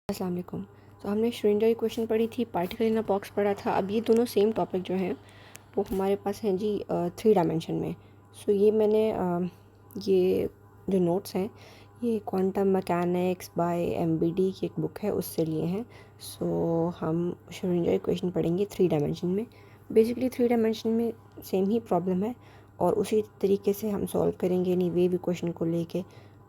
अस्सलाम वालेकुम। तो हमने श्रोडिंगर इक्वेशन पढ़ी थी, पार्टिकल इन अ बॉक्स पढ़ा था। अब ये दोनों सेम टॉपिक जो हैं वो हमारे पास हैं जी 3 डायमेंशन में। सो ये मैंने ये जो नोट्स हैं ये क्वांटम मैकेनिक्स बाय एमबीडी की एक बुक है उससे लिए हैं। सो हम श्रोडिंगर इक्वेशन पढ़ेंगे 3 डायमेंशन में। बेसिकली 3 डायमेंशन में सेम ही प्रॉब्लम है और उसी तरीके से हम सॉल्व करेंगे यानी वेव इक्वेशन को लेके।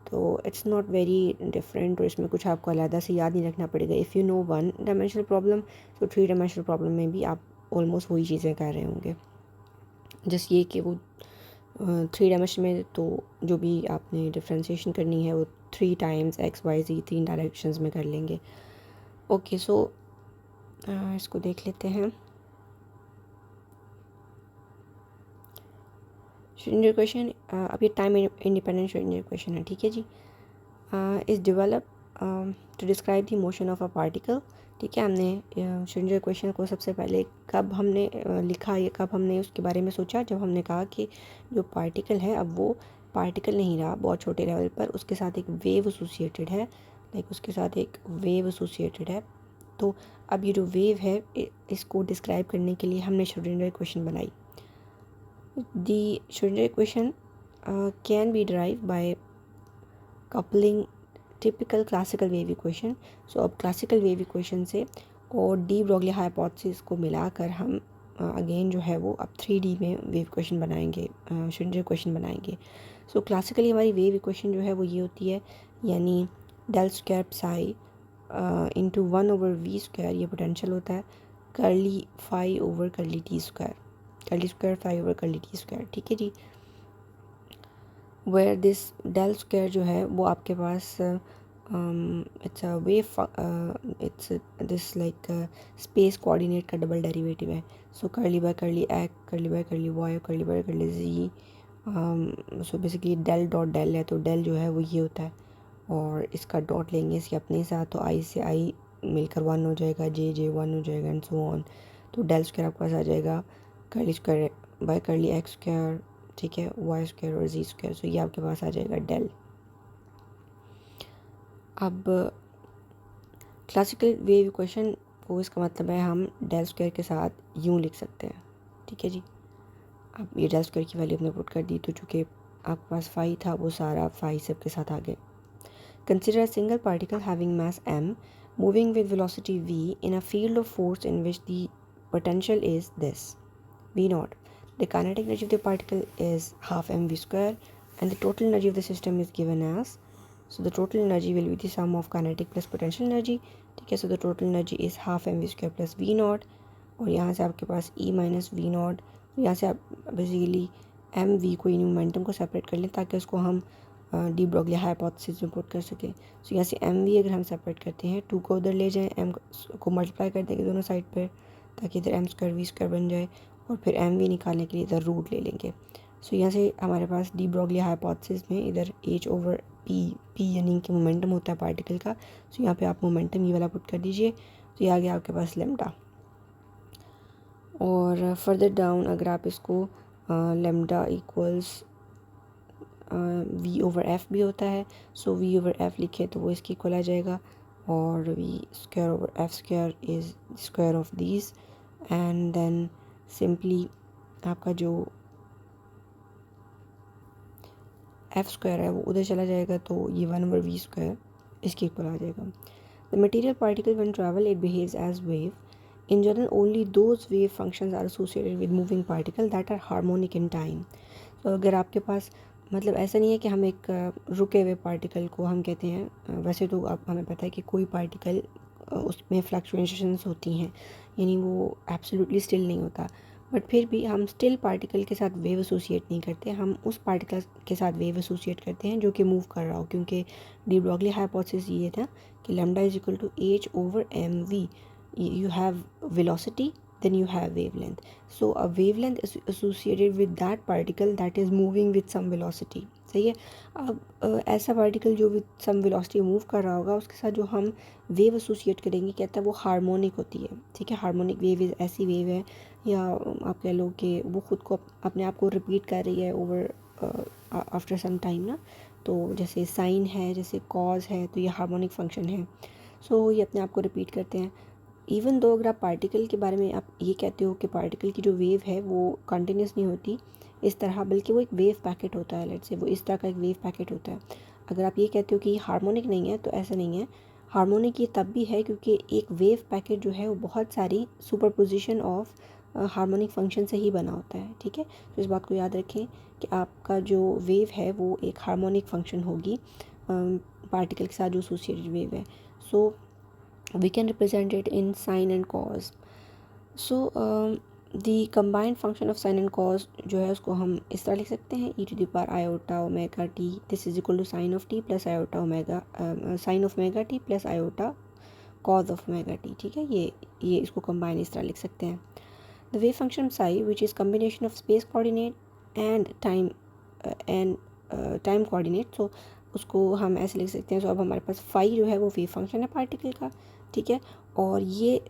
तो इट्स नॉट वेरी डिफरेंट और इसमें कुछ आपको अलग से याद नहीं रखना पड़ेगा। If you know one dimensional problem तो 3 डायमेंशनल प्रॉब्लम में भी आप ऑलमोस्ट वही चीज़ें कर रहे होंगे। जस्ट ये कि वो 3 डायमेंशन में तो जो भी आपने डिफ्रेंशिएशन करनी है वो 3 टाइम्स एक्स वाई जी 3 डायरेक्शंस में कर लेंगे। ओके सो इसको देख लेते हैं। श्रोडिंगर इक्वेशन अब ये टाइम इंडिपेंडेंट श्रोडिंगर इक्वेशन है, ठीक है जी। Is develop to describe the motion of a particle. ठीक है, हमने श्रोडिंगर इक्वेशन को सबसे पहले कब हमने लिखा, ये कब हमने उसके बारे में सोचा, जब हमने कहा कि जो पार्टिकल है अब वो पार्टिकल नहीं रहा, बहुत छोटे लेवल पर उसके साथ एक वेव एसोसिएटेड है, लाइक उसके साथ एक वेव एसोसिएटेड है। तो अब ये जो वेव है इसको डिस्क्राइब करने के लिए हमने श्रोडिंगर इक्वेशन बनाई। The Schrödinger equation can be derived by coupling typical classical wave equation. So अब classical wave equation से और डी ब्रोगली हाइपोथेसिस को मिलाकर हम अगेन जो है वो अब 3D में वेव इक्वेशन बनाएंगे, श्रोडिंगर इक्वेशन बनाएंगे। सो क्लासिकली हमारी वेव इक्वेशन जो है वो ये होती है, यानी del square Sai into 1/v², ये पोटेंशियल होता है, curly phi over curly t square, curly square phi over curly t square, ठीक है जी। वेयर दिस डेल स्क्वायर जो है वो आपके पास it's a wave, it's this like space coordinate का डबल डेरिवेटिव है। So curly by curly x, curly by curly y, curly by curly z. So basically del dot del है, तो del जो है वो ये होता है और इसका डॉट लेंगे इसके अपने साथ, तो आई से आई मिलकर 1 हो जाएगा, जे जे 1 हो जाएगा एंड सो ऑन। तो डेल स्क्वायर आपके पास आ जाएगा curly square by curly x square, ठीक है, वाई स्क्वायर और जी स्क्वायर। सो ये आपके पास आ जाएगा डेल। अब क्लासिकल वेव इक्वेशन को इसका मतलब है हम डेल स्क्वायर के साथ यूँ लिख सकते हैं, ठीक है जी। अब ये डेल स्क्वायर की वैल्यू हमने पुट कर दी, तो चूँकि आपके पास फाई था वो सारा फाई सब के साथ आ गए। Consider a single particle having mass m moving with velocity v in a field of force in which the potential is this v naught. The kinetic energy of the particle is half mv square and the total energy of the system is given as, so the total energy will be the sum of kinetic plus potential energy, ठीक है। So the total energy is half mv square plus v naught और यहाँ से आपके पास e minus v naught, यहाँ से आप basically M we को इन मोमेंटम को सेपरेट कर लें ताकि उसको हम डी ब्रोगली हाइपोथेसिस में पुट कर सकें। सो यहाँ से एम वी अगर हम सेपरेट करते हैं, 2 को उधर ले जाएं, एम को मल्टीप्लाई कर देंगे दोनों साइड पर ताकि इधर एम स्क्वायर वी स्क्वायर बन जाए और फिर एम वी निकालने के लिए इधर रूट ले लेंगे। सो यहाँ से हमारे पास डी ब्रोगली हाइपोथेसिस में इधर एच ओवर पी यानी कि मोमेंटम होता है पार्टिकल का। सो यहाँ पे आप मोमेंटम ये वाला पुट कर दीजिए, तो ये आ गया आपके पास लेमडा। और फर्दर डाउन अगर आप इसको lambda equals we over F भी होता है, सो वी ओवर एफ लिखे तो वो इसकी इक्वल आ जाएगा और V square over F square is square of these and then simply आपका जो एफ स्क्वायर है वो उधर चला जाएगा, तो ये 1/v² इसकी इक्वल आ जाएगा। The material particle when travel it behaves as wave. In general, only those wave functions are associated with moving particle that are harmonic in time. तो अगर आपके पास मतलब ऐसा नहीं है कि हम एक रुके हुए पार्टिकल को हम कहते हैं, वैसे तो आप हमें पता है कि कोई पार्टिकल उसमें फ्लक्चुएशंस होती हैं यानी वो एब्सोल्युटली स्टिल नहीं होता, बट फिर भी हम स्टिल पार्टिकल के साथ वेव एसोसिएट नहीं करते, हम उस पार्टिकल के साथ वेव एसोसिएट करते हैं जो कि मूव कर रहा हो, क्योंकि डी ब्रोगली हाइपोथेसिस ये था कि lambda is equal to H over M V. You have velocity, then you have wavelength. So a wavelength is associated with that particle that is moving with some velocity. सही है। अब ऐसा particle जो with some velocity move कर रहा होगा उसके साथ जो हम वेव एसोसिएट करेंगे कहता है वो हार्मोनिक होती है, ठीक है। हार्मोनिक वेव ऐसी वेव है या आप कह लो कि वो खुद को अपने आप को रिपीट कर रही है ओवर आफ्टर सम टाइम ना, तो जैसे साइन है, जैसे कॉज है, तो ये हार्मोनिक फंक्शन है। सो ये अपने आप को रिपीट करते हैं। इवन दो अगर आप पार्टिकल के बारे में आप ये कहते हो कि पार्टिकल की जो वेव है वो कंटिन्यूस नहीं होती इस तरह, बल्कि वो एक वेव पैकेट होता है, लेट्स से वो इस तरह का एक वेव पैकेट होता है। अगर आप ये कहते हो कि हार्मोनिक नहीं है तो ऐसा नहीं है, हार्मोनिक ये तब भी है क्योंकि एक वेव पैकेट जो है वो बहुत सारी सुपरपोजिशन ऑफ हार्मोनिक फंक्शन से ही बना होता है। ठीक है, तो इस बात को याद रखें कि आपका जो वेव है वो एक हार्मोनिक फंक्शन होगी पार्टिकल के साथ जो एसोसिएटेड वेव है। सो we can represent it in sine and cos. So the combined function of sine and cos जो है उसको हम इस तरह लिख सकते हैं, e to the power iota omega t, this is equal to sine of t plus iota omega sine of omega t plus iota cos of omega t। ठीक है, ये इसको combine इस तरह लिख सकते हैं। the wave function psi which is combination of space coordinate and time coordinate, so उसको हम ऐसे लिख सकते हैं। सो अब हमारे पास फाई जो है वो वेव फंक्शन है पार्टिकल का। ठीक है, और ये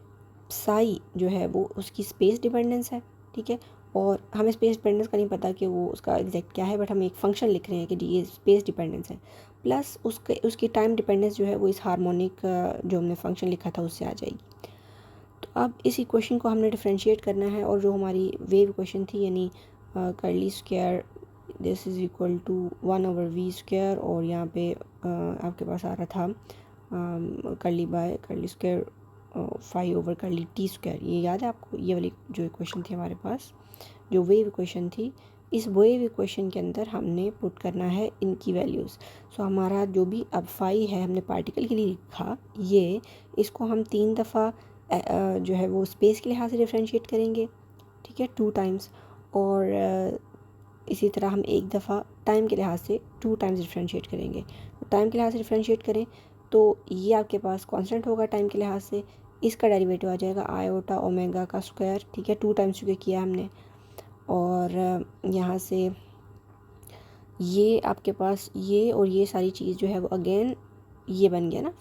साई जो है वो उसकी स्पेस डिपेंडेंस है। ठीक है, और हमें स्पेस डिपेंडेंस का नहीं पता कि वो उसका एग्जैक्ट क्या है, बट हम एक फ़ंक्शन लिख रहे हैं कि जी ये स्पेस डिपेंडेंस है, प्लस उसकी टाइम डिपेंडेंस जो है वो इस हार्मोनिक जो हमने फंक्शन लिखा था उससे आ जाएगी। तो अब इस इक्वेशन को हमने डिफ्रेंशिएट करना है, और जो हमारी वेव इक्वेशन थी यानी curly square this is equal to 1/v², और यहाँ पे आपके पास आ रहा था कर्ली बाय कर्ली स्क्वायर 5/कर्ली t²। ये याद है आपको, ये वाली जो इक्वेशन थी हमारे पास, जो वेव इक्वेशन थी, इस वेव इक्वेशन के अंदर हमने पुट करना है इनकी वैल्यूज़। सो हमारा जो भी अब फाई है हमने पार्टिकल के लिए लिखा, ये इसको हम 3 दफ़ा जो है वो स्पेस के लिहाज से डिफ्रेंशिएट करेंगे। ठीक है, 2 टाइम्स, और इसी तरह हम एक दफ़ा टाइम के लिहाज से 2 टाइम्स डिफ्रेंशिएट करेंगे। तो टाइम के लिहाज से डिफ्रेंशिएट करें तो ये आपके पास कांस्टेंट होगा टाइम के लिहाज से, इसका डेरिवेटिव आ जाएगा आयोटा ओमेगा का स्क्वायर। ठीक है, 2 टाइम्स चुके किया हमने, और यहाँ से ये आपके पास ये और ये सारी चीज़ जो है वो अगेन ये बन गया ना,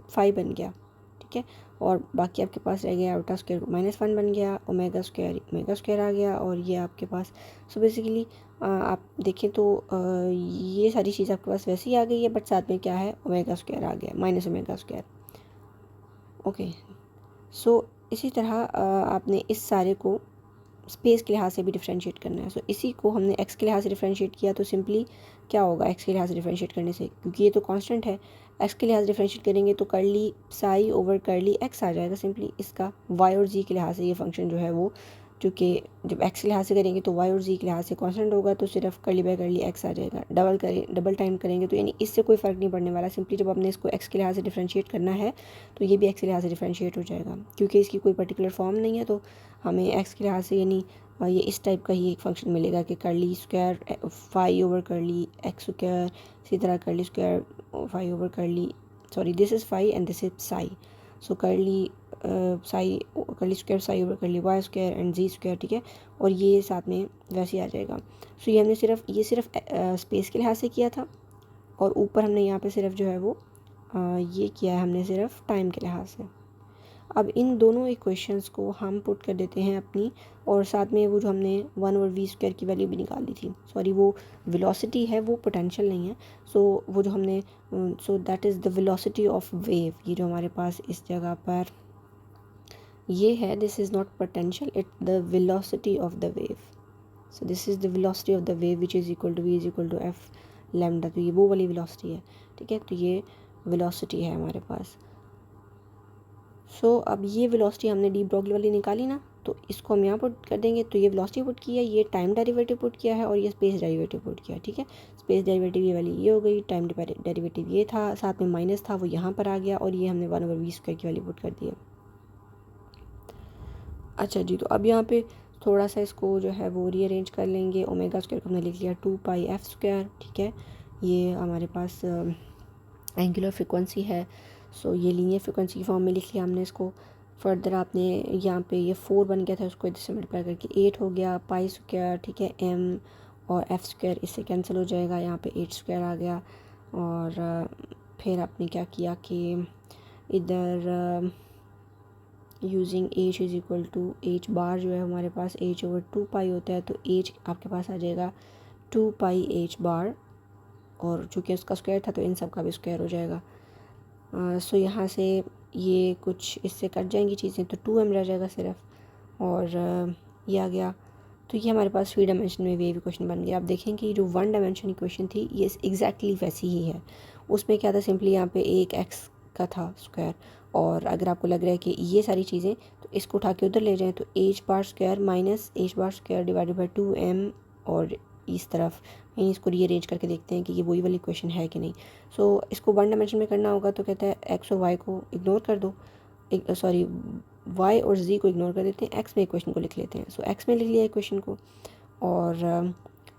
5 बन गया। ठीक है, और बाकी आपके पास रह गया आयोटा स्क्वायर -1 बन गया, ओमेगा स्क्वायर आ गया, और ये आपके पास। सो बेसिकली आप देखें तो ये सारी चीज़ आपके पास वैसे ही आ गई है, बट साथ में क्या है, ओमेगा स्क्वायर आ गया, माइनस ओमेगा स्क्वायर। ओके, सो इसी तरह आपने इस सारे को स्पेस के लिहाज से भी डिफ्रेंशिएट करना है। सो इसी को हमने एक्स के लिहाज से डिफ्रेंशिएट किया, तो सिंपली क्या होगा एक्स के लिहाज से डिफ्रेंशिएट करने से, क्योंकि ये तो कांस्टेंट है, एक्स के लिहाज से डिफ्रेंशिएट करेंगे तो curly psi over curly x आ जाएगा सिंपली। इसका वाई और जी के लिहाज से ये फंक्शन जो है वो, चूँकि जब एक्स के लिहाज से करेंगे तो वाई और जी के लिहाज से कांस्टेंट होगा, तो सिर्फ कर्ली बाय कर्ली एक्स आ जाएगा। डबल टाइम करेंगे तो यानी इससे कोई फ़र्क नहीं पड़ने वाला, सिंपली जब आपने इसको एक्स के लिहाज से डिफ्रेंशिएट करना है तो ये भी एक्स के लिहाज से डिफ्रेंशिएट हो जाएगा, क्योंकि इसकी कोई पर्टिकुलर फॉर्म नहीं है। तो हमें एक्स के लिहाज से यानी ये इस टाइप का ही एक फंक्शन मिलेगा कि कर्ली स्क्वायर 5/कर्ली एक्स स्क्वायर, इसी तरह कर्ली स्क्वायर 5/कर्ली, sorry this is 5 and this is psi. So curly psi curly square साई/कर्ली y square and z square. ठीक है, और ये साथ में वैसे ही आ जाएगा। सो ये हमने सिर्फ स्पेस के लिहाज से किया था, और ऊपर हमने यहाँ पे सिर्फ जो है वो ये किया है हमने सिर्फ टाइम के लिहाज से। अब इन दोनों इक्वेशंस को हम पुट कर देते हैं अपनी, और साथ में वो जो हमने 1/v² की वैल्यू भी निकाली थी, सॉरी वो वेलोसिटी है, वो पोटेंशियल नहीं है। सो वो जो हमने so that is the velocity of wave, ये जो हमारे पास इस जगह पर ये है, this is not potential, it the velocity of the wave. So this is the velocity of the wave which is equal to v is equal to F lambda. तो ये वो वाली वेलोसिटी है। ठीक है, तो ये वेलोसिटी है हमारे पास। सो अब ये वेलोसिटी हमने डी ब्रॉगली वाली निकाली ना, तो इसको हम यहाँ पुट कर देंगे। तो ये वेलोसिटी पुट किया, ये टाइम डेरिवेटिव पुट किया है, और ये स्पेस डेरिवेटिव पुट किया। ठीक है, स्पेस डेरिवेटिव ये वाली ये हो गई, टाइम डेरिवेटिव ये था, साथ में माइनस था वो यहाँ पर आ गया, और ये हमने 1/v² की वैल्यू पुट कर दिया। अच्छा जी, तो अब यहाँ पे थोड़ा सा इसको जो है वो रीअरेंज कर लेंगे। ओमेगा स्क्वायर को हमने लिख लिया 2πf²। ठीक है, ये हमारे पास एंगुलर फ्रिक्वेंसी है। सो ये लीनियर फ्रिक्वेंसी की फॉर्म में लिख लिया हमने इसको। फर्दर आपने यहाँ पे ये 4 बन गया था, उसको इधर से मल्टीप्लाई करके 8 हो गया, π²। ठीक है, m और f² इससे कैंसिल हो जाएगा, यहाँ पे 8² आ गया। और फिर आपने क्या किया कि इधर using h is equal to h bar जो है हमारे पास h/2π होता है, तो h आपके पास आ जाएगा 2π h बार, और चूँकि उसका स्क्वायर था तो इन सब का भी स्क्वायर हो जाएगा। सो यहाँ से ये कुछ इससे कट जाएंगी चीज़ें, तो 2m रह जाएगा सिर्फ, और ये आ गया। तो ये हमारे पास 3 डायमेंशन में वेव इक्वेशन बन गया। आप देखें कि जो 1 डायमेंशन इक्वेशन थी ये एग्जैक्टली वैसी ही है। उसमें क्या था, सिंपली यहाँ पे एक एक्स का था स्क्वायर, और अगर आपको लग रहा है कि ये सारी चीज़ें तो इसको उठा के उधर ले जाएं, तो H bar square minus H bar square divided by 2m, और इस तरफ यानी इसको रीअरेंज करके देखते हैं कि ये वही वाली इक्वेशन है कि नहीं। सो इसको 1 डायमेंशन में करना होगा तो कहता है एक्स और वाई को इग्नोर कर दो, सॉरी y और z को इग्नोर कर देते हैं, x में इक्वेशन को लिख लेते हैं। सो x में लिख लिया इक्वेशन को, और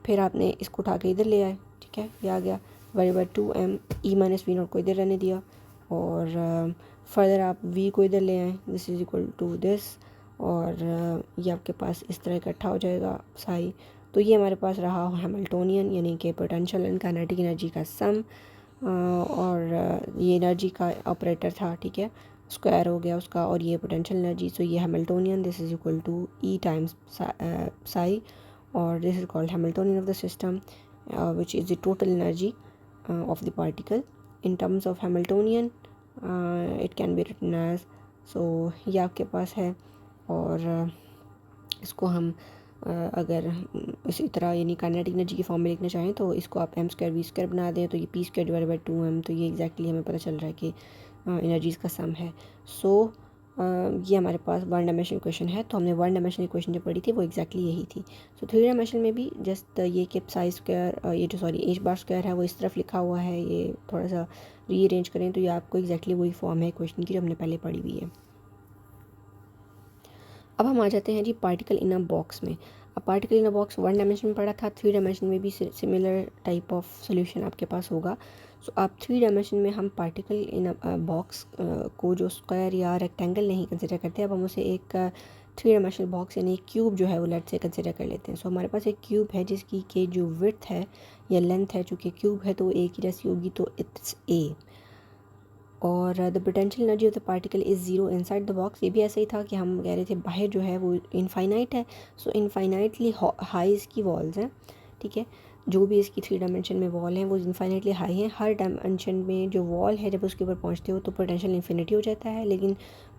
फिर आपने इसको उठा के इधर ले आए, ठीक है, ये आ गया divided by 2m, e minus V naught को इधर रहने दिया, और फर्दर आप v को इधर ले आए, this is equal to this, और ये आपके पास इस तरह इकट्ठा हो जाएगा साई। तो ये हमारे पास रहा हैमिल्टोनियन यानी कि पोटेंशियल एंड काइनेटिक एनर्जी का सम, और ये एनर्जी का ऑपरेटर था, ठीक है, स्क्वायर हो गया उसका, और ये पोटेंशियल एनर्जी। सो ये Hamiltonian, this is equal to e times psi, और this is called Hamiltonian of the system which is the total energy of the particle in terms of Hamiltonian. It can be written as, so ये आपके पास है, और इसको हम अगर इसी तरह यानी काइनेटिक एनर्जी की फॉर्म में लिखना चाहें तो इसको आप m स्क्वायर वी स्क्वायर बना दें, तो ये p square divided by 2m, तो ये एग्जैक्टली हमें पता चल रहा है कि एनर्जीज़ का सम है। सो ये हमारे पास 1 डायमेंशनल इक्वेशन है। तो हमने 1 डायमेंशनल इक्वेशन जो पढ़ी थी वो एग्जैक्टली यही थी। सो 3 डायमेंशन में भी जस्ट ये कि साई स्क्वायर, ये जो सॉरी एच बार स्क्वायर है वो इस तरफ लिखा हुआ है, ये थोड़ा सा रीअरेंज करें तो ये आपको एग्जैक्टली वही फॉर्म है इक्वेशन की जो हमने पहले पढ़ी हुई है। अब हम आ जाते हैं जी पार्टिकल इन अ बॉक्स में। अब particle in a box 1 dimension में पढ़ा था, 3 डायमेंशन में भी सिमिलर टाइप ऑफ सोल्यूशन आपके पास होगा। सो आप 3 डायमेंशन में हम पार्टिकल इन अ बॉक्स को जो स्क्वायर या रेक्टेंगल नहीं कंसिडर करते, अब हम उसे एक 3 डायमेंशनल बॉक्स यानी एक क्यूब जो है वो लेट से कंसिडर कर लेते हैं। सो हमारे पास एक क्यूब है जिसकी के जो विड्थ है या लेंथ है, चूँकि क्यूब है तो एक ही जैसी होगी, तो इट्स ए, और the potential energy of the particle is zero inside the box. ये भी ऐसा ही था कि हम कह रहे थे बाहर जो है वो इनफाइनाइट है, सो इनफाइनाइटली हाई इसकी वॉल्स हैं, ठीक है, जो भी इसकी 3 डायमेंशन में वॉल हैं वो इनफाइनाइटली हाई हैं। हर डायमेंशन में जो वॉल है जब उसके ऊपर पहुंचते हो तो पोटेंशियल इन्फिनिटी हो जाता है, लेकिन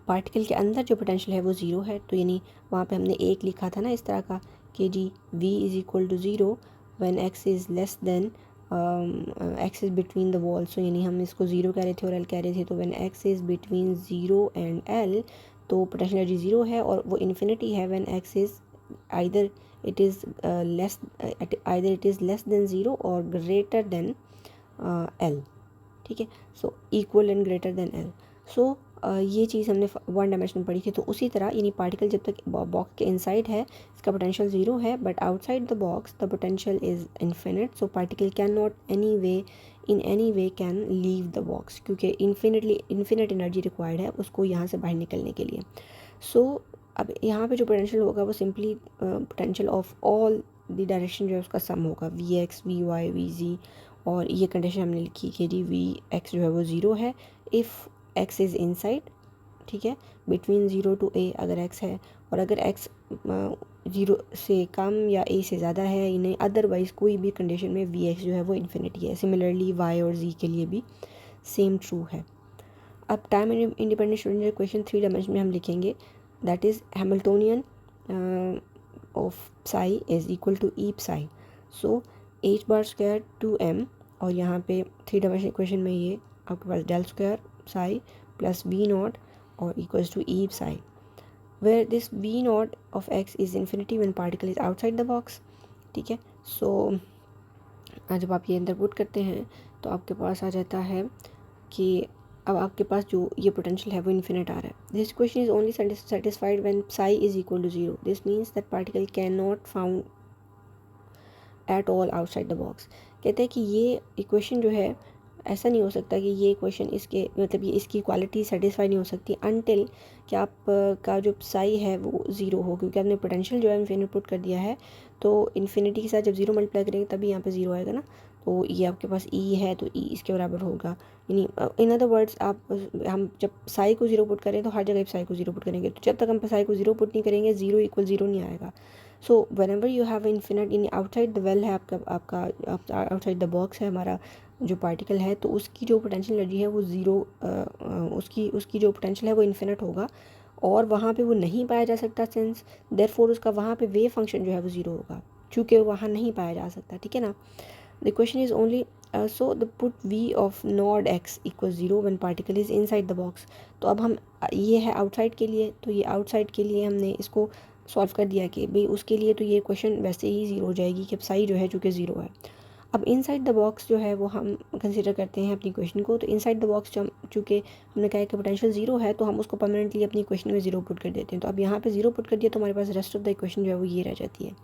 पार्टिकल के अंदर जो पोटेंशियल है वो ज़ीरो है। तो यानी वहाँ पे हमने एक लिखा था ना इस तरह का कि जी v is equal to zero when x is less than x is between the wall. So यानी हम इसको ज़ीरो कह रहे थे और एल कह रहे थे, तो when x is between zero and l तो पोटेंशियल एनर्जी ज़ीरो है, और वो इन्फिनिटी है when x is either it is less than zero और ग्रेटर देन एल, ठीक है, so equal and greater than l. So ये चीज़ हमने 1 डायमेंशन में पढ़ी थी। तो उसी तरह यानी पार्टिकल जब तक बॉक्स के इनसाइड है इसका पोटेंशियल ज़ीरो है, but outside the box the potential is infinite. So particle can not in any way can leave the box, क्योंकि इन्फिनिट एनर्जी रिक्वायर्ड है उसको यहाँ से बाहर निकलने के लिए। सो अब यहाँ पे जो पोटेंशियल होगा वो simply potential of all the direction जो है उसका सम होगा, V X V Y V Z, और ये कंडीशन हमने लिखी कि जी वी एक्स जो है वो ज़ीरो है इफ़ एक्स इज़ इनसाइड, ठीक है, बिटवीन ज़ीरो टू ए अगर एक्स है, और अगर एक्स ज़ीरो से कम या ए से ज़्यादा है इन्हें, अदरवाइज़ कोई भी कंडीशन में वी एक्स जो है वो इन्फिनिटी है। सिमिलरली वाई और जी के लिए भी सेम ट्रू है। अब time independent Schrodinger equation 3 dimension में हम लिखेंगे, that is Hamiltonian of psi is equal to E psi. So H bar square 2m, और यहाँ पे 3 डायमेंशन इक्वेशन में ये आपके पास del square psi plus v naught और equals to E psi, where this v naught of x is infinity when particle is outside the box, ठीक है। सो जब आप ये अंदर पुट करते हैं तो आपके पास आ जाता है कि अब आपके पास जो ये पोटेंशियल है वो इन्फिनिट आ रहा है। This equation is only satisfied when psi is equal to zero. This means that particle can not found at all outside the box. कहते हैं कि ये इक्वेशन जो है ऐसा नहीं हो सकता कि ये इक्वेशन इसके मतलब ये इसकी क्वालिटी सेटिस्फाई नहीं हो सकती अनटिल कि आप का जो साई है वो ज़ीरो हो, क्योंकि आपने पोटेंशियल जो है इन्फिनिट पुट कर दिया है, तो इन्फिनिटी के साथ जब ज़ीरो मल्टीप्लाई करेंगे तभी यहाँ पे ज़ीरो आएगा ना, तो ये आपके पास ई है तो ई इसके बराबर होगा। यानी इन अदर वर्ड्स हम जब साई को ज़ीरो पुट करें तो हर जगह साई को ज़ीरो पुट करेंगे, तो जब तक हम साई को ज़ीरो पुट नहीं करेंगे ज़ीरो इक्वल ज़ीरो नहीं आएगा। So whenever you have infinite in outside the well है आपका आउटसाइड द बॉक्स है हमारा जो पार्टिकल है तो उसकी जो पोटेंशियल एनर्जी है वो ज़ीरो, उसकी जो पोटेंशियल है वो इन्फिनिट होगा और वहाँ पे वो नहीं पाया जा सकता, सिंस देयरफॉर उसका वहाँ पे वेव फंक्शन जो है वो ज़ीरो होगा चूँकि वहाँ नहीं पाया जा सकता, ठीक है ना। The question is only so the put V of naught X equal zero one particle is inside the box. तो अब हम ये है आउटसाइड के लिए, तो ये आउटसाइड के लिए हमने इसको सॉल्व कर दिया कि भाई उसके लिए तो ये क्वेश्चन वैसे ही ज़ीरो हो जाएगी कि साई जो है चूँकि ज़ीरो है। अब इनसाइड द बॉक्स जो है वो हम कंसिडर करते हैं अपनी क्वेश्चन को। तो इनसाइड द बॉक्स चूँकि हमने कहा है कि पोटेंशियल ज़ीरो है तो हम उसको परमानेंटली अपनी क्वेश्चन में ज़ीरो पुट कर देते हैं। तो अब यहाँ पे ज़ीरो पुट कर दिया तो हमारे पास रेस्ट ऑफ द इक्वेशन जो है वो ये रह जाती है।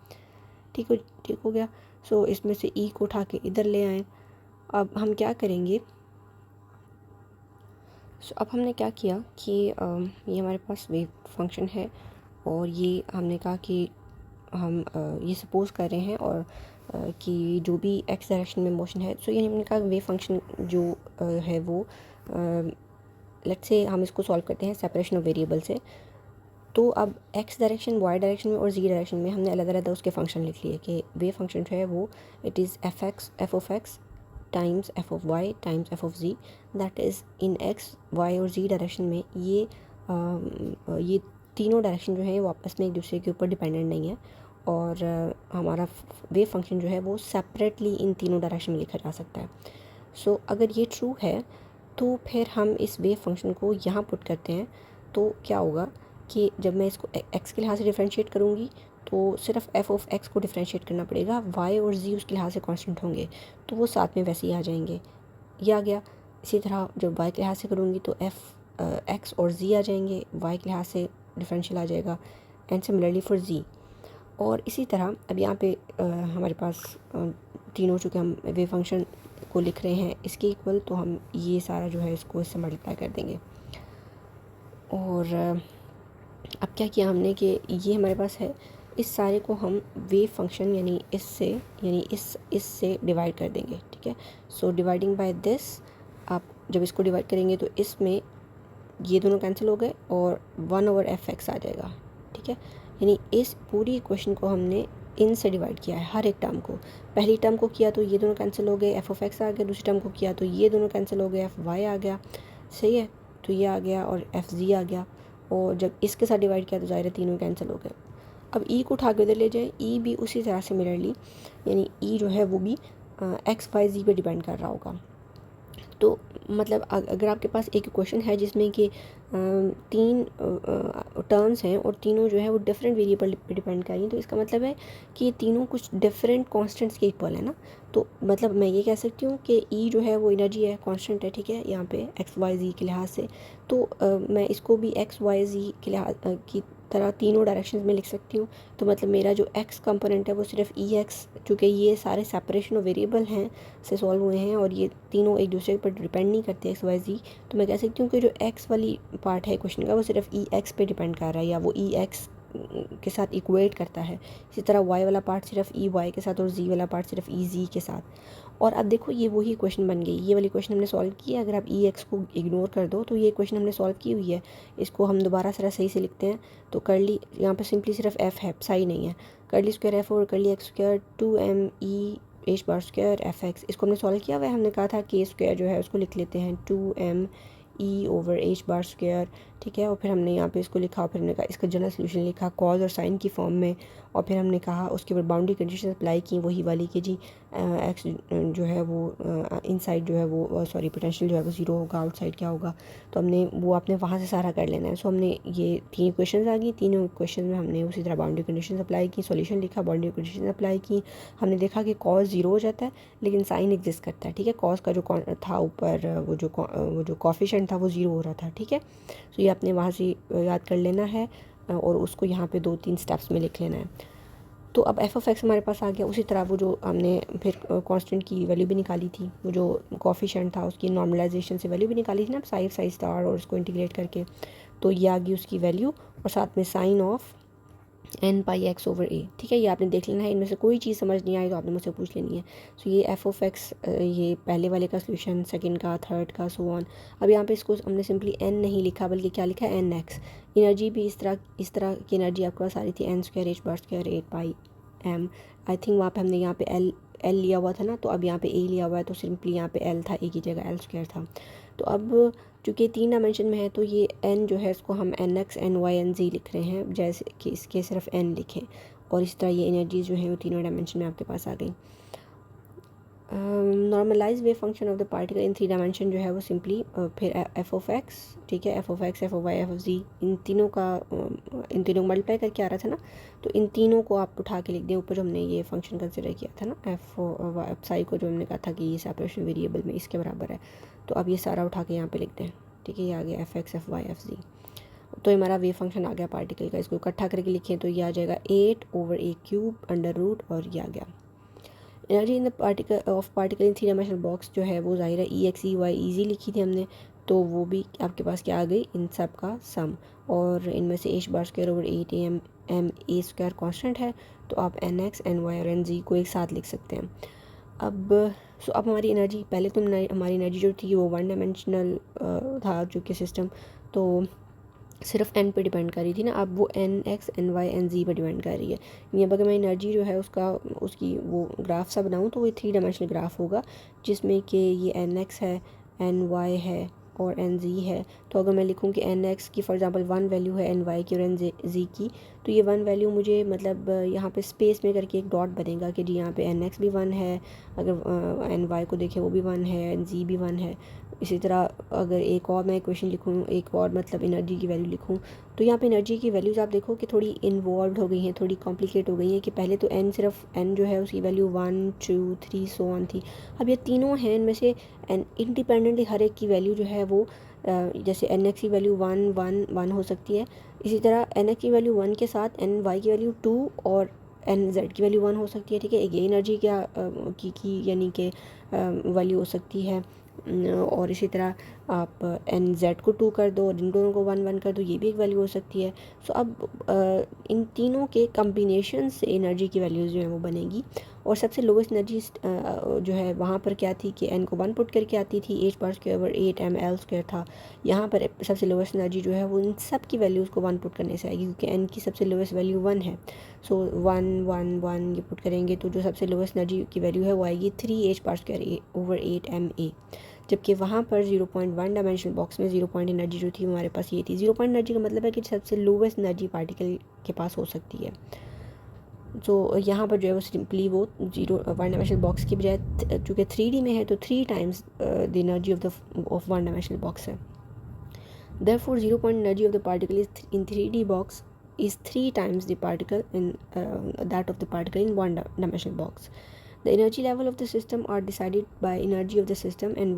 ठीक हो गया। सो इसमें से ई को उठा के इधर ले आएँ। अब हम क्या करेंगे, अब हमने क्या किया कि ये हमारे पास वेव फंक्शन है और ये हमने कहा कि हम ये सपोज़ कर रहे हैं और कि जो भी एक्स डायरेक्शन में मोशन है, सो ये हमने कहा वेव फंक्शन जो है वो लेट्स से हम इसको सॉल्व करते हैं सेपरेशन ऑफ वेरिएबल से। तो अब एक्स डायरेक्शन, वाई डायरेक्शन में और जी डायरेक्शन में हमने अलग अलग उसके फंक्शन लिख लिए कि वेव फंक्शन जो है वो it is F of X times F of Y times F of Z, that is in X Y और जी डायरेक्शन में ये तीनों डायरेक्शन जो है वो आपस में एक दूसरे के ऊपर डिपेंडेंट नहीं है और हमारा वेव फंक्शन जो है वो सेपरेटली इन तीनों डायरेक्शन में लिखा जा सकता है। सो अगर ये ट्रू है तो फिर हम इस वेव फंक्शन को यहाँ पुट करते हैं। तो क्या होगा कि जब मैं इसको एक्स के लिहाज से डिफ्रेंशिएट करूँगी तो सिर्फ एफ ऑफ एक्स को डिफ्रेंशिएट करना पड़ेगा, वाई और जी उसके लिहाज से कांस्टेंट होंगे तो वो साथ में वैसे ही आ जाएंगे, ये आ गया। इसी तरह जब वाई के लिहाज से करूँगी तो एफ एक्स और जी आ जाएंगे, वाई के लिहाज से डिफरेंशियल आ जाएगा एंड सिमिलरली फॉर जी। और इसी तरह अब यहाँ पे हमारे पास तीनों चूँकि हम वेव फंक्शन को लिख रहे हैं इसके इक्वल, तो हम ये सारा जो है इसको इससे मल्टीप्लाई कर देंगे। और अब क्या किया हमने कि ये हमारे पास है, इस सारे को हम वेव फंक्शन यानी इससे डिवाइड कर देंगे, ठीक है। सो डिवाइडिंग बाय दिस, आप जब इसको डिवाइड करेंगे तो इसमें ये दोनों कैंसिल हो गए और 1/f(x) आ जाएगा, ठीक है। यानी इस पूरी इक्वेशन को हमने इन से डिवाइड किया है हर एक टर्म को। पहली टर्म को किया तो ये दोनों कैंसिल हो गए, f(x) आ गया। दूसरी टर्म को किया तो ये दोनों कैंसिल हो गए, f(y) आ गया, सही है। तो ये आ गया और f(z) आ गया। और जब इसके साथ डिवाइड किया तो ज़ाहिर है तीनों कैंसिल हो गए। अब ई को उठा के उधर ले जाए, ई भी उसी तरह से मिररली, यानी ई जो है वो भी एक्स वाई जी पे डिपेंड कर रहा होगा। तो मतलब अगर आपके पास एक इक्वेशन है जिसमें कि तीन टर्म्स हैं और तीनों जो है वो डिफरेंट वेरिएबल पे डिपेंड कर रही हैं, तो इसका मतलब है कि ये तीनों कुछ डिफरेंट कांस्टेंट्स के इक्वल है ना। तो मतलब मैं ये कह सकती हूँ कि ई जो है वो एनर्जी है, कांस्टेंट है, ठीक है, यहाँ पे एक्स वाई जी के लिहाज से। तो मैं इसको भी एक्स वाई जी के लिहाज की तरह तीनों डायरेक्शंस में लिख सकती हूँ। तो मतलब मेरा जो एक्स कंपोनेंट है वो सिर्फ ई एक्स, चूँकि ये सारे सेपरेशन ऑफ वेरिएबल हैं से सॉल्व हुए हैं और ये तीनों एक दूसरे पर डिपेंड नहीं करते एक्स वाई जी, तो मैं कह सकती हूँ कि जो एक्स वाली पार्ट है क्वेश्चन का वो सिर्फ ई एक्स पे डिपेंड कर रहा है या वो ई एक्स के साथ इक्वेट करता है। इसी तरह वाई वाला पार्ट सिर्फ ई वाई के साथ और जी वाला पार्ट सिर्फ ई जी के साथ। और अब देखो ये वही क्वेश्चन बन गई, ये वाली क्वेश्चन हमने सॉल्व की है। अगर आप ई एक्स को इग्नोर कर दो तो ये क्वेश्चन हमने सॉल्व की हुई है। इसको हम दोबारा सारा सही से लिखते हैं। तो करली यहाँ पे सिंपली सिर्फ एफ है, सही नहीं है। करली स्क्वायर एफ और करली x square 2m e h bar square F x, इसको हमने सॉल्व किया हुआ है। हमने कहा था के स्क्वायर जो है उसको लिख लेते हैं 2m e/h बार स्क्वायर, ठीक है। और फिर हमने यहाँ पे इसको लिखा और फिर हमने कहा इसका जनरल सोल्यूशन लिखा कॉज और साइन की फॉर्म में। और फिर हमने कहा उसके ऊपर बाउंड्री कंडीशन अप्लाई की, वही वाली कि जी एक्स जो है वो इनसाइड जो है वो सॉरी पोटेंशियल जो है वो ज़ीरो होगा, आउटसाइड क्या होगा। तो हमने वो आपने वहाँ से सारा कर लेना है। सो हमने ये 3 इक्वेशंस आ गई, तीनों इक्वेशन में हमने उसी तरह बाउंड्री कंडीशन अप्लाई की, सॉल्यूशन लिखा, बाउंड्री कंडीशन अप्लाई की। हमने देखा कि कॉज ज़ीरो हो जाता है लेकिन साइन एग्जिस्ट करता है, ठीक है। कॉज का जो था ऊपर वो जो कॉफिशेंट था वो ज़ीरो हो रहा था, ठीक है। तो ये आपने वहाँ से याद कर लेना है और उसको यहाँ पे 2-3 स्टेप्स में लिख लेना है। तो अब एफ ऑफ एक्स हमारे पास आ गया। उसी तरह वो जो हमने फिर कांस्टेंट की वैल्यू भी निकाली थी, वो जो कॉफिशेंट था उसकी नॉर्मलाइजेशन से वैल्यू भी निकाली थी ना, साई स्टार और उसको इंटीग्रेट करके। तो ये आ गई उसकी वैल्यू और साथ में साइन ऑफ n π(x/a), ठीक है। ये आपने देख लेना है। इनमें से कोई चीज़ समझ नहीं आई तो आपने मुझसे पूछ लेनी है। सो ये एफ ऑफ एक्स ये पहले वाले का सोल्यूशन, सेकंड का, थर्ड का, सो ऑन। अब यहाँ पे इसको हमने सिंपली n नहीं लिखा बल्कि क्या लिखा है nx। एनर्जी भी इस तरह की एनर्जी आपके पास आ रही थी n² h bar square 8πm। I think वहाँ पे हमने यहाँ पे एल लिया हुआ था ना, तो अब यहाँ पे ए लिया हुआ है, तो सिंपली यहाँ पे एल था, ए की जगह एल स्क्वायर था। तो अब चूँकि 3 डायमेंशन में है तो ये एन जो है इसको हम N X N Y N Z लिख रहे हैं, जैसे कि इसके सिर्फ एन लिखें। और इस तरह ये एनर्जीज जो है वो तीनों डायमेंशन में आपके पास आ गई। Normalise wave function of the particle in 3 dimension जो है वो सिंपली फिर एफ ऑफ एक्स, ठीक है, f of x, f of y, f of z, इन तीनों को मल्टीप्लाई करके आ रहा था ना, तो इन तीनों को आप उठा के लिख दें ऊपर जो हमने ये फंक्शन कंसिडर किया था ना, एफ साई को, जो हमने कहा था कि ये सेपरेशन वेरिएबल में इसके बराबर है। तो अब ये सारा उठा के यहाँ पे लिख दें, ठीक है, ये आ गया F X, F Y, F Z. तो ये हमारा वेव फंक्शन आ गया पार्टिकल का। इसको इकट्ठा करके लिखें तो ये आ जाएगा 8/a³ अंडर रूट, और ये आ गया energy in the particle in 3 dimensional box जो है वो ज़ाहिर है ई एक्स ई वाई ईजी लिखी थी हमने, तो वो भी आपके पास क्या आ गई, इन सब का सम। और इनमें से H bar square over 8 M A square constant है, तो आप एन एक्स एन वाई और एन जी को एक साथ लिख सकते हैं। अब हमारी एनर्जी, पहले तो हमारी एनर्जी जो थी वो 1 डायमेंशनल था जो कि सिस्टम, तो सिर्फ एन पे डिपेंड कर रही थी ना, अब वो N X N Y N Z पे डिपेंड कर रही है। यानी अब अगर मैं एनर्जी जो है उसकी वो ग्राफ सा बनाऊँ तो वो 3 डायमेंशनल ग्राफ होगा, जिसमें कि ये एन एक्स है, एन वाई है और एन जी है। तो अगर मैं लिखूँ कि एन एक्स की फॉर एग्जांपल 1 वैल्यू है एन वाई की और एन जी की, तो ये 1 वैल्यू मुझे मतलब यहाँ पे स्पेस में करके एक डॉट बनेगा कि जी यहाँ पे एन एक्स भी 1 है, अगर एन वाई को देखें वो भी 1 है, एन जी भी 1 है। इसी तरह अगर एक और मैं इक्वेशन लिखूँ, एक और मतलब एनर्जी की वैल्यू लिखूँ, तो यहाँ पे एनर्जी की वैल्यूज़ आप देखो कि थोड़ी इन्वॉल्व हो गई हैं, थोड़ी कॉम्प्लिकेट हो गई हैं। कि पहले तो सिर्फ एन जो है उसकी वैल्यू 1 2 3 सो ऑन थी। अब ये तीनों हैं, इनमें से एन इंडिपेंडेंटली हर एक की वैल्यू जो है वो जैसे एन एक्स की वैल्यू 1 1 1 हो सकती है, इसी तरह एन एक्स की वैल्यू 1 के साथ एन वाई की वैल्यू 2 और एन जेड की वैल्यू 1 हो सकती है, ठीक है। एक ये एनर्जी की यानी कि वैल्यू हो सकती है। और इसी तरह आप एन जेड को 2 कर दो और इन दोनों को 1 1 कर दो, ये भी एक वैल्यू हो सकती है। सो अब इन तीनों के कम्बिनेशन से एनर्जी की वैल्यूज़ जो है वो बनेगी। और सबसे लोवेस्ट एनर्जी जो है वहाँ पर क्या थी कि एन को 1 पुट करके आती थी, h bar square over 8 m l square था। यहाँ पर सबसे लोवेस्ट एनर्जी जो है वो इन सब की वैल्यूज़ को 1 पुट करने से आएगी, क्योंकि एन की सबसे लोवेस्ट वैल्यू 1 है। सो 1 1 1 ये पुट करेंगे तो जो सबसे लोवेस्ट एनर्जी की वैल्यू है वो आएगी 3 H bar square over 8 M A. जबकि वहाँ पर 0.1 डायमेंशनल बॉक्स में 0 पॉइंट एनर्जी जो थी हमारे पास ये थी। 0 पॉइंट एनर्जी का मतलब है कि सबसे लोवेस्ट एनर्जी पार्टिकल के पास हो सकती है। तो यहाँ पर जो है वो सिंपली वो 1 डायमेंशनल बॉक्स की बजाय चूँकि 3D में है तो 3 times the energy of 1 dimensional box है। Therefore 0 point energy of the particle is in 3D box is 3 times the particle in that of the particle in 1 dimensional box. The energy level of the system are decided by energy of the system and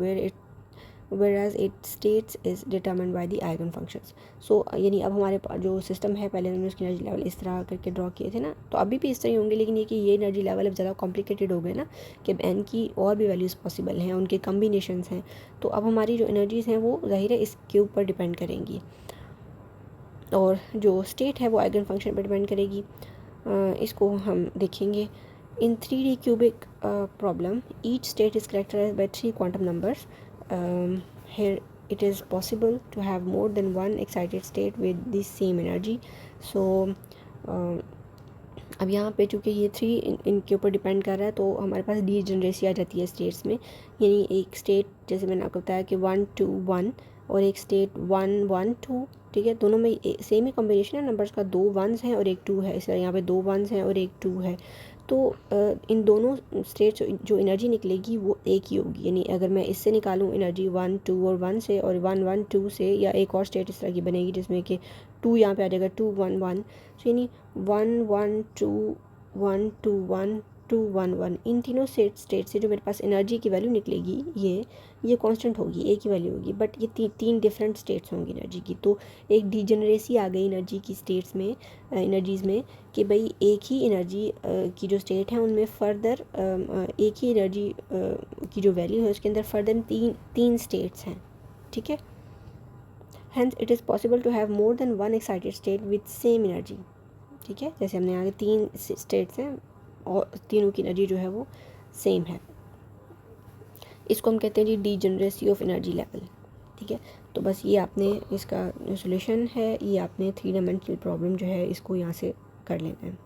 whereas its states is determined by the eigen functions. So यानी अब हमारे पास जो system है, पहले हमने उसकी energy level इस तरह करके ड्रॉ किए थे ना, तो अभी भी इस तरह ही होंगे, लेकिन ये कि ये एनर्जी लेवल अब ज़्यादा कॉम्प्लिकेटेड हो गए ना, कि अब एन की और भी वैल्यूज़ पॉसिबल हैं, उनके कम्बिनेशंस हैं। तो अब हमारी जो एनर्जीज़ हैं वो ज़ाहिर है इसके ऊपर डिपेंड करेंगी, और जो स्टेट है वो आइगन फंक्शन पर डिपेंड करेगी। इसको हम देखेंगे। In 3D cubic problem, each state is characterized by 3 quantum numbers. Here it is possible to have more than one excited state with the same energy. So अब यहाँ पे चूँकि ये 3 इनके ऊपर डिपेंड कर रहा है, तो हमारे पास डीजनरेसी आ जाती है स्टेट्स में। यानी एक स्टेट जैसे मैंने आपको बताया कि 1 2 1 और एक स्टेट 1 1 2, ठीक है, दोनों में सेम ही कॉम्बिनेशन है नंबर्स का, 2 1s हैं और एक 2 है। इस तरह यहाँ पे 2 1s हैं और एक 2 है। तो इन दोनों स्टेट्स जो एनर्जी निकलेगी वो एक ही होगी। यानी अगर मैं इससे निकालूँ एनर्जी 1 2 और 1 से, और 1 1 2 से, या एक और स्टेट इस तरह की बनेगी जिसमें कि 2 यहाँ पे आ जाएगा 2 1 1। सो यानी 1 1 2 1 2 1 2 1 1, इन तीनों स्टेट से जो मेरे पास एनर्जी की वैल्यू निकलेगी ये कांस्टेंट होगी, एक ही वैल्यू होगी, बट ये तीन डिफरेंट स्टेट्स होंगी एनर्जी की। तो एक डीजनरेसी आ गई एनर्जी की स्टेट्स में, एनर्जीज़ में, कि भाई एक ही एनर्जी की जो स्टेट है उनमें फर्दर एक ही एनर्जी की जो वैल्यू है उसके अंदर फर्दर तीन स्टेट्स हैं, ठीक है। Hence it is possible to have more than one excited state with same energy, ठीक है। जैसे हमने आगे 3 स्टेट्स हैं और तीनों की एनर्जी जो है वो सेम है। इसको हम कहते हैं जी डीजनरेसी ऑफ एनर्जी लेवल, ठीक है। तो बस ये आपने इसका जो सोल्यूशन है, ये आपने 3 डायमेंशनल प्रॉब्लम जो है इसको यहाँ से कर लेना है।